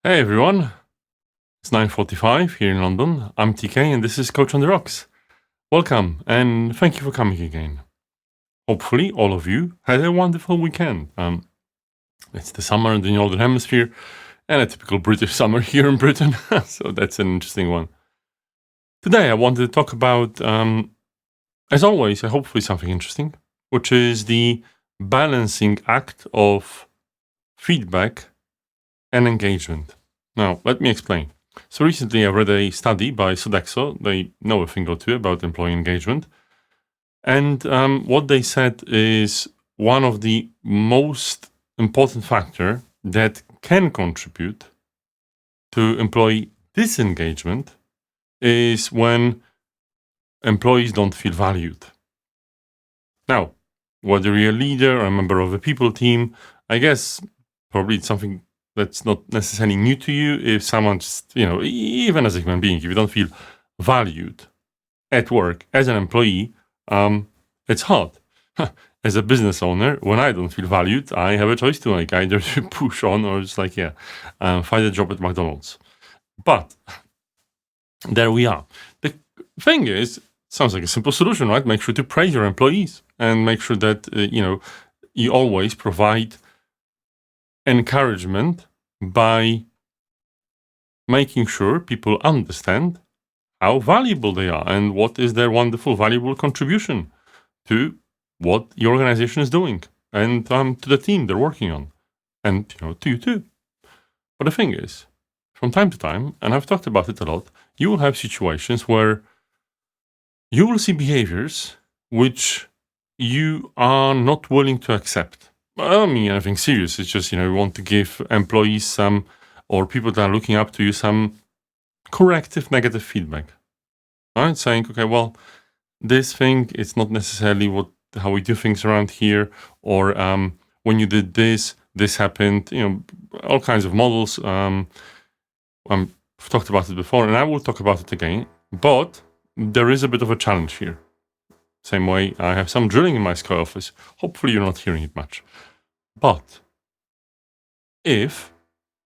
Hey everyone, it's 9:45 here in London. I'm TK and this is Coach on the Rocks. Welcome and thank you for coming again. Hopefully all of you had a wonderful weekend. It's the summer in the Northern Hemisphere and a typical British summer here in Britain, so that's an interesting one. Today I wanted to talk about, as always, hopefully something interesting, which is the balancing act of feedback and engagement. Now, let me explain. So recently I read a study by Sodexo. They know a thing or two about employee engagement. And what they said is one of the most important factor that can contribute to employee disengagement is when employees don't feel valued. Now, whether you're a leader or a member of a people team, I guess probably it's something that's not necessarily new to you. If someone just, even as a human being, if you don't feel valued at work as an employee, it's hard. As a business owner, when I don't feel valued, I have a choice to make, either to push on or just find a job at McDonald's. But there we are. The thing is, sounds like a simple solution, right? Make sure to praise your employees and make sure that, you always provide encouragement by making sure people understand how valuable they are and what is their wonderful, valuable contribution to what the organization is doing and to the team they're working on, and to you too. But the thing is, from time to time, and I've talked about it a lot, you will have situations where you will see behaviors which you are not willing to accept. I don't mean anything serious. It's just, you want to give employees some, or people that are looking up to you, some corrective negative feedback. Right? Saying, okay, well, this thing is not necessarily how we do things around here, or when you did this happened, all kinds of models. I've talked about it before, and I will talk about it again, but there is a bit of a challenge here. Same way I have some drilling in my Sky office. Hopefully you're not hearing it much. But if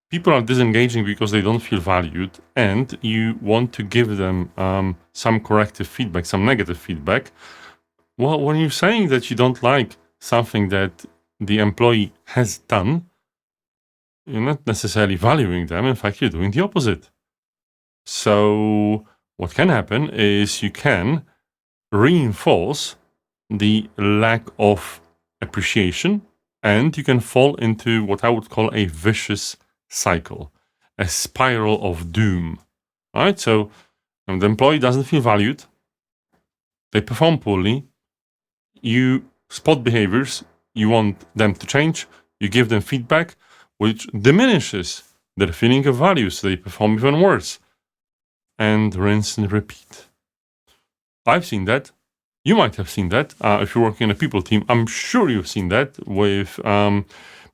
people are disengaging because they don't feel valued and you want to give them some corrective feedback, some negative feedback, well, when you're saying that you don't like something that the employee has done, you're not necessarily valuing them. In fact, you're doing the opposite. So what can happen is you can reinforce the lack of appreciation, and you can fall into what I would call a vicious cycle, a spiral of doom. Right? So the employee doesn't feel valued, they perform poorly, you spot behaviors, you want them to change, you give them feedback, which diminishes their feeling of value, so they perform even worse. And rinse and repeat. I've seen that. You might have seen that. If you're working in a people team, I'm sure you've seen that with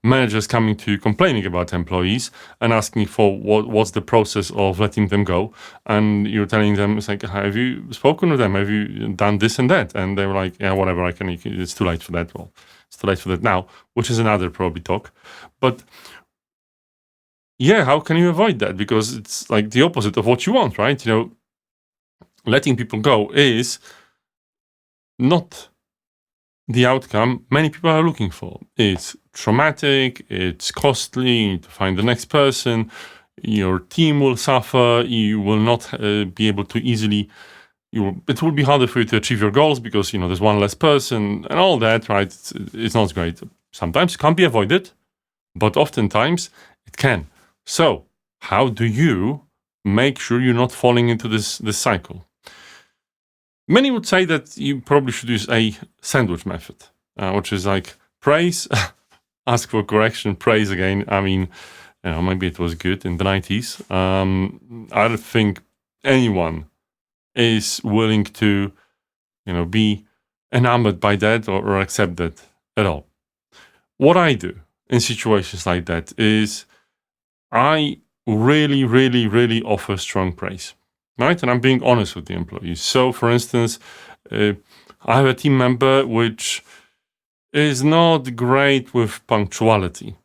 managers coming to you complaining about employees and asking for what's the process of letting them go. And you're telling them, it's like, have you spoken with them? Have you done this and that? And they were like, yeah, whatever, it's too late for that. Well, it's too late for that now, which is another probably talk. But yeah, how can you avoid that? Because it's like the opposite of what you want, right? Letting people go is not the outcome many people are looking for. It's traumatic, it's costly, you need to find the next person, your team will suffer, you will not be able to easily, it will be harder for you to achieve your goals because, there's one less person and all that, right? It's not great. Sometimes it can't be avoided, but oftentimes it can. So how do you make sure you're not falling into this cycle? Many would say that you probably should use a sandwich method, which is like praise, ask for correction, praise again. I mean, maybe it was good in the 90s. I don't think anyone is willing to, be enamored by that or accept that at all. What I do in situations like that is I really, really, really offer strong praise. Right? And I'm being honest with the employees. So, for instance, I have a team member which is not great with punctuality.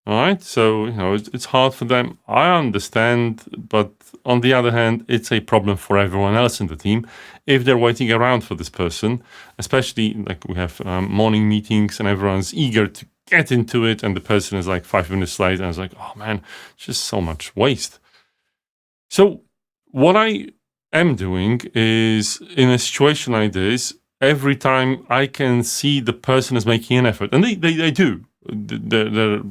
All right. So, it's hard for them. I understand. But on the other hand, it's a problem for everyone else in the team if they're waiting around for this person, especially like we have morning meetings and everyone's eager to get into it. And the person is like 5 minutes late. And it's like, oh man, it's just so much waste. So what I am doing is in a situation like this, every time I can see the person is making an effort, and they do. They're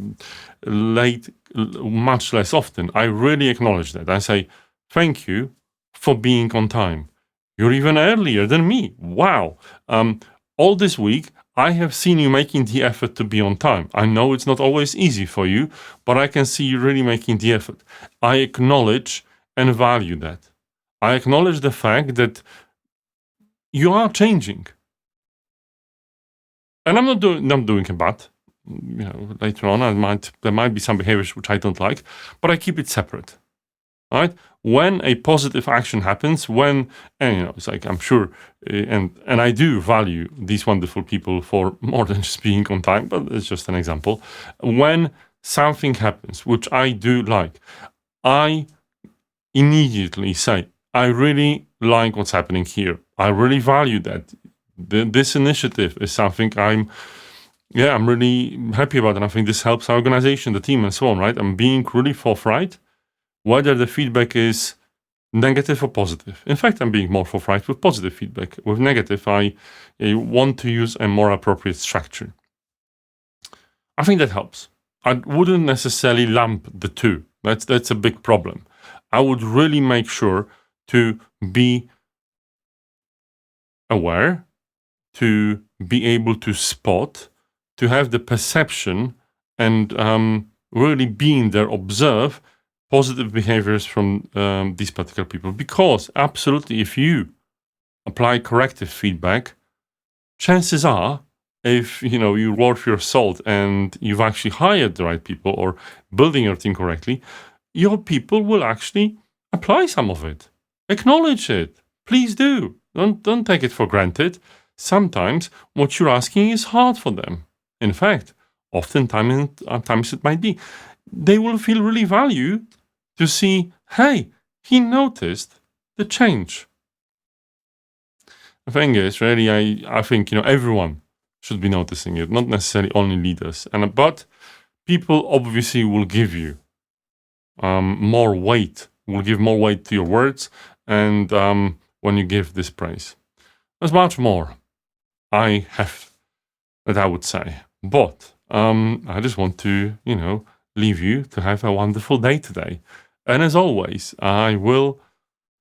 late much less often. I really acknowledge that. I say, thank you for being on time. You're even earlier than me. Wow. All this week, I have seen you making the effort to be on time. I know it's not always easy for you, but I can see you really making the effort. I acknowledge and value that. I acknowledge the fact that you are changing. And I'm not doing a bad. Later on, there might be some behaviors which I don't like, but I keep it separate. Right? When a positive action happens, it's like I'm sure, and I do value these wonderful people for more than just being on time, but it's just an example. When something happens, which I do like, I immediately say, I really like what's happening here. I really value that. This initiative is something I'm really happy about, and I think this helps our organization, the team, and so on, right? I'm being really forthright, whether the feedback is negative or positive. In fact, I'm being more forthright with positive feedback. With negative, I want to use a more appropriate structure. I think that helps. I wouldn't necessarily lump the two. That's a big problem. I would really make sure to be aware, to be able to spot, to have the perception, and really being there, observe positive behaviors from these particular people. Because absolutely, if you apply corrective feedback, chances are, if you're worth your salt and you've actually hired the right people or building your team correctly, your people will actually apply some of it. Acknowledge it. Please do. Don't take it for granted. Sometimes what you're asking is hard for them. In fact, oftentimes it might be. They will feel really valued to see, hey, he noticed the change. The thing is, really, I think everyone should be noticing it, not necessarily only leaders. But people obviously will give you more weight, will give more weight to your words, and when you give this praise. There's much more I have that I would say, but I just want to, leave you to have a wonderful day today. And as always, I will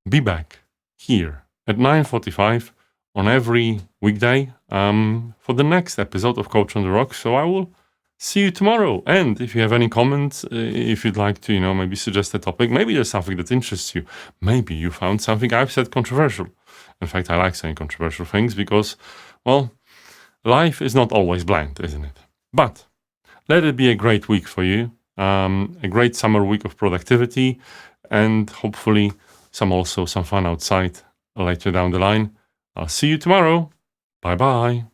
be back here at 9:45 on every weekday for the next episode of Coach on the Rocks. So I will see you tomorrow. And if you have any comments, if you'd like to, maybe suggest a topic, maybe there's something that interests you. Maybe you found something I've said controversial. In fact, I like saying controversial things because, well, life is not always bland, isn't it? But let it be a great week for you, a great summer week of productivity, and hopefully some fun outside later down the line. I'll see you tomorrow. Bye-bye.